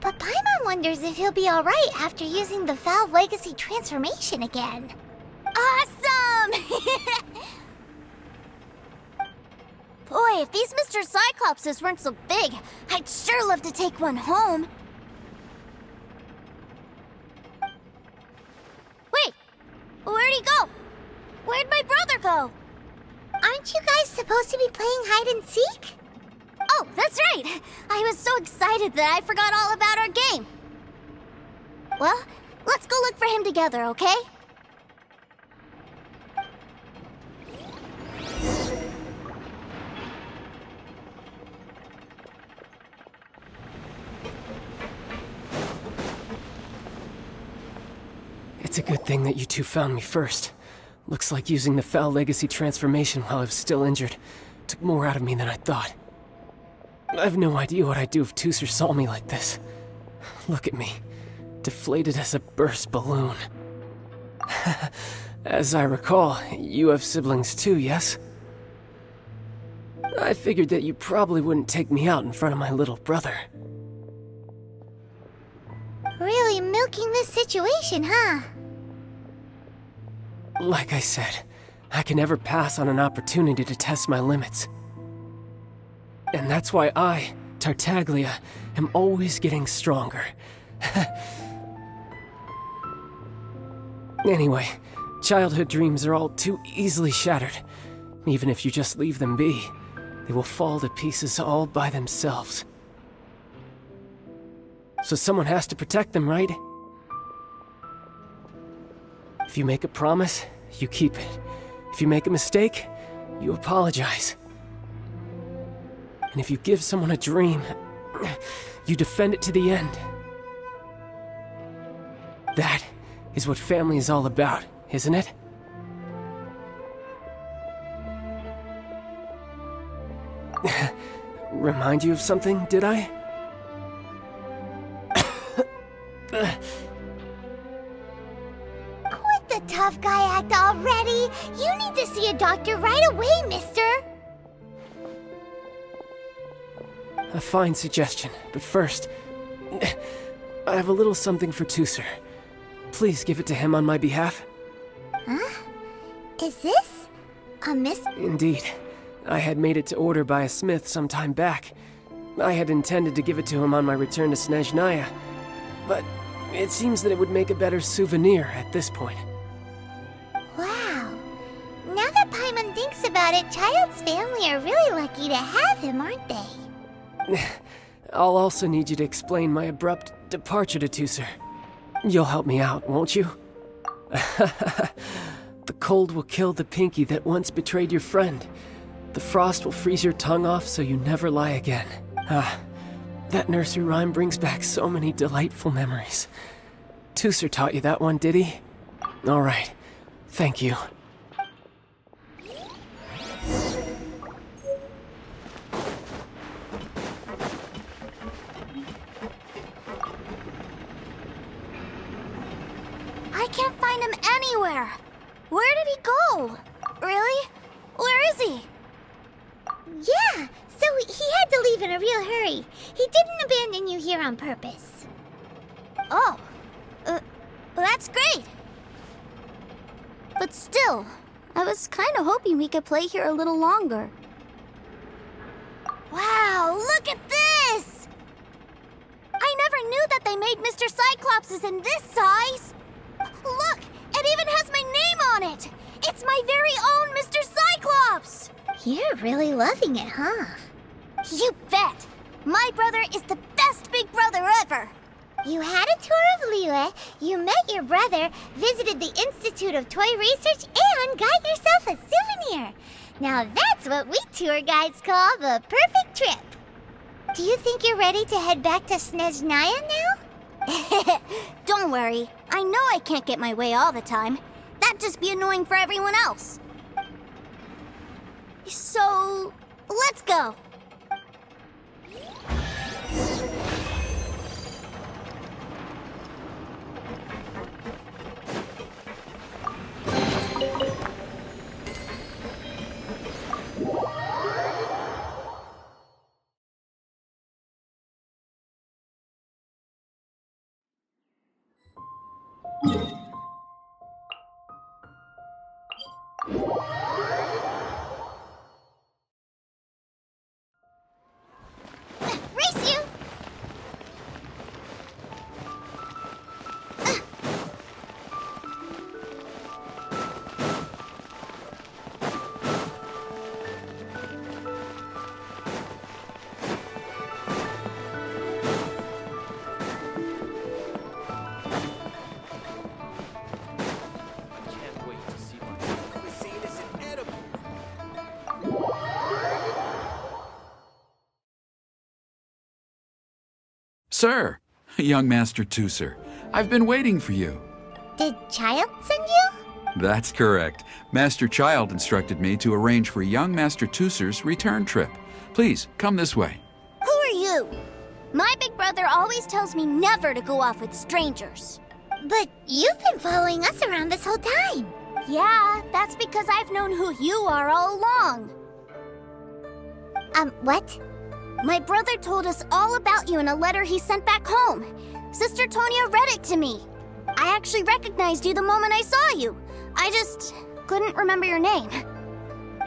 Speaker 2: But Paimon wonders if he'll be alright after using the Valve Legacy transformation again.
Speaker 4: Awesome! Boy, if these Mr. Cyclopses weren't so big, I'd sure love to take one home. Wait, where'd he go? Where'd my brother go?
Speaker 2: Aren't you guys supposed to be playing hide and seek?
Speaker 4: Oh, that's right! I was so excited that I forgot all about our game. Well, let's go look for him together, okay?
Speaker 6: It's a good thing that you two found me first. Looks like using the Foul Legacy transformation while I was still injured took more out of me than I thought. I have no idea what I'd do if Teucer saw me like this. Look at me, deflated as a burst balloon. As I recall, you have siblings too, yes? I figured that you probably wouldn't take me out in front of my little brother.
Speaker 2: Really milking this situation, huh?
Speaker 6: Like I said, I can never pass on an opportunity to test my limits. And that's why I, Tartaglia, am always getting stronger. Anyway, childhood dreams are all too easily shattered. Even if you just leave them be, they will fall to pieces all by themselves. So someone has to protect them, right? If you make a promise, you keep it. If you make a mistake, you apologize. And if you give someone a dream, you defend it to the end. That is what family is all about, isn't it? Remind you of something, did I?
Speaker 2: Quit the tough guy act already! You need to see a doctor right away, mister!
Speaker 6: A fine suggestion, but first, I have a little something for Teucer. Please give it to him on my behalf.
Speaker 2: Huh? Is this a
Speaker 6: Indeed. I had made it to order by a smith some time back. I had intended to give it to him on my return to Snezhnaya, but it seems that it would make a better souvenir at this point.
Speaker 2: Wow. Now that Paimon thinks about it, Childe's family are really lucky to have him, aren't they?
Speaker 6: I'll also need you to explain my abrupt departure to Teucer. You'll help me out, won't you? The cold will kill the pinky that once betrayed your friend. The frost will freeze your tongue off so you never lie again. That nursery rhyme brings back so many delightful memories. Teucer taught you that one, did he? All right. Thank you.
Speaker 4: I can't find him anywhere. Where did he go? Really? Where is he?
Speaker 2: Yeah, so he had to leave in a real hurry. He didn't abandon you here on purpose.
Speaker 4: Oh, that's great. But still, I was kind of hoping we could play here a little longer. Wow, look at this! I never knew that they made Mr. Cyclopses in this size. Look, it even has my name on it. It's my very own Mr. Cyclops.
Speaker 2: You're really loving it, huh?
Speaker 4: You bet! My brother is the best big brother ever!
Speaker 2: You had a tour of Liyue, you met your brother, visited the Institute of Toy Research, and got yourself a souvenir! Now that's what we tour guides call the perfect trip! Do you think you're ready to head back to Snezhnaya now?
Speaker 4: Don't worry, I know I can't get my way all the time. That'd just be annoying for everyone else. So, let's go!
Speaker 14: Sir, young Master Teucer, I've been waiting for you.
Speaker 2: Did Childe send you?
Speaker 14: That's correct. Master Childe instructed me to arrange for young Master Teucer's return trip. Please, come this way.
Speaker 4: Who are you? My big brother always tells me never to go off with strangers.
Speaker 2: But you've been following us around this whole time.
Speaker 4: Yeah, that's because I've known who you are all along.
Speaker 2: What?
Speaker 4: My brother told us all about you in a letter he sent back home. Sister Tonia read it to me. I actually recognized you the moment I saw you. I just couldn't remember your name.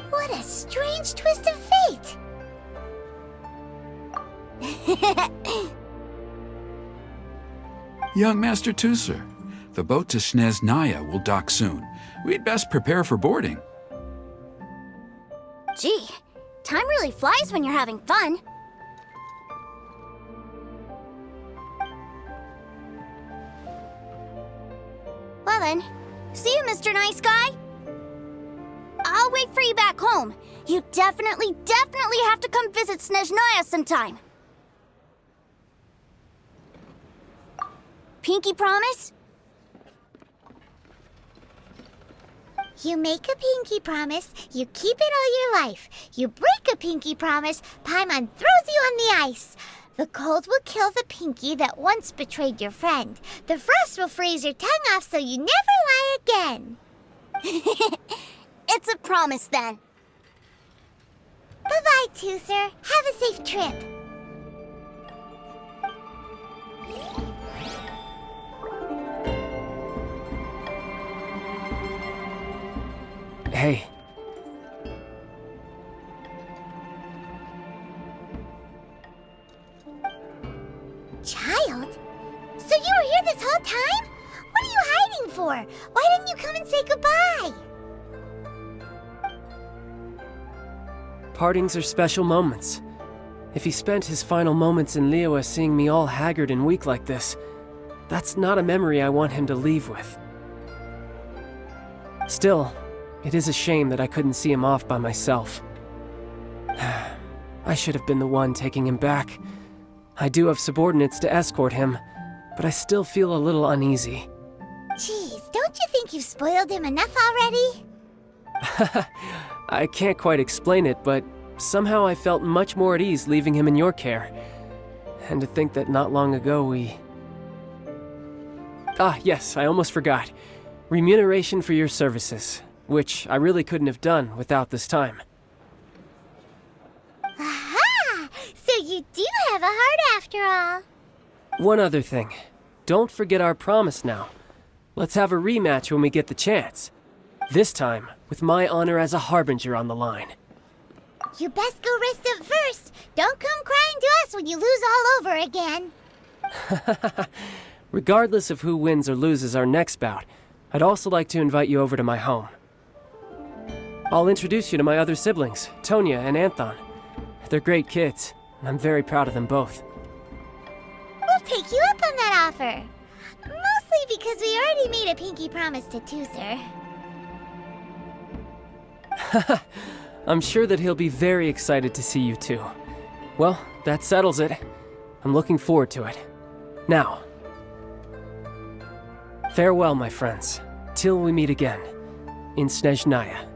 Speaker 2: What a strange twist of fate!
Speaker 14: Young Master Teucer, the boat to Snezhnaya will dock soon. We'd best prepare for boarding.
Speaker 4: Gee, time really flies when you're having fun. Well then, see you, Mr. Nice Guy. I'll wait for you back home. You definitely have to come visit Snezhnaya sometime. Pinky promise?
Speaker 2: You make a pinky promise, you keep it all your life. You break a pinky promise, Paimon throws you on the ice. The cold will kill the pinky that once betrayed your friend. The frost will freeze your tongue off so you never lie again.
Speaker 4: It's a promise then.
Speaker 2: Bye-bye, Teucer. Have a safe trip.
Speaker 6: Hey.
Speaker 2: Childe? So you were here this whole time? What are you hiding for? Why didn't you come and say goodbye?
Speaker 6: Partings are special moments. If he spent his final moments in Liyue seeing me all haggard and weak like this, that's not a memory I want him to leave with. Still, it is a shame that I couldn't see him off by myself. I should have been the one taking him back. I do have subordinates to escort him, but I still feel a little uneasy.
Speaker 2: Jeez, don't you think you've spoiled him enough already?
Speaker 6: I can't quite explain it, but somehow I felt much more at ease leaving him in your care. And to think that not long ago we... Ah, yes, I almost forgot. Remuneration for your services, which I really couldn't have done without this time.
Speaker 2: Aha! So you do have a heart after all.
Speaker 6: One other thing. Don't forget our promise now. Let's have a rematch when we get the chance. This time, with my honor as a harbinger on the line.
Speaker 2: You best go rest up first. Don't come crying to us when you lose all over again.
Speaker 6: Regardless of who wins or loses our next bout, I'd also like to invite you over to my home. I'll introduce you to my other siblings, Tonia and Anthon. They're great kids, and I'm very proud of them both.
Speaker 2: We'll take you up on that offer. Mostly because we already made a pinky promise to Teucer.
Speaker 6: I'm sure that he'll be very excited to see you too. Well, that settles it. I'm looking forward to it. Now, farewell, my friends, till we meet again in Snezhnaya.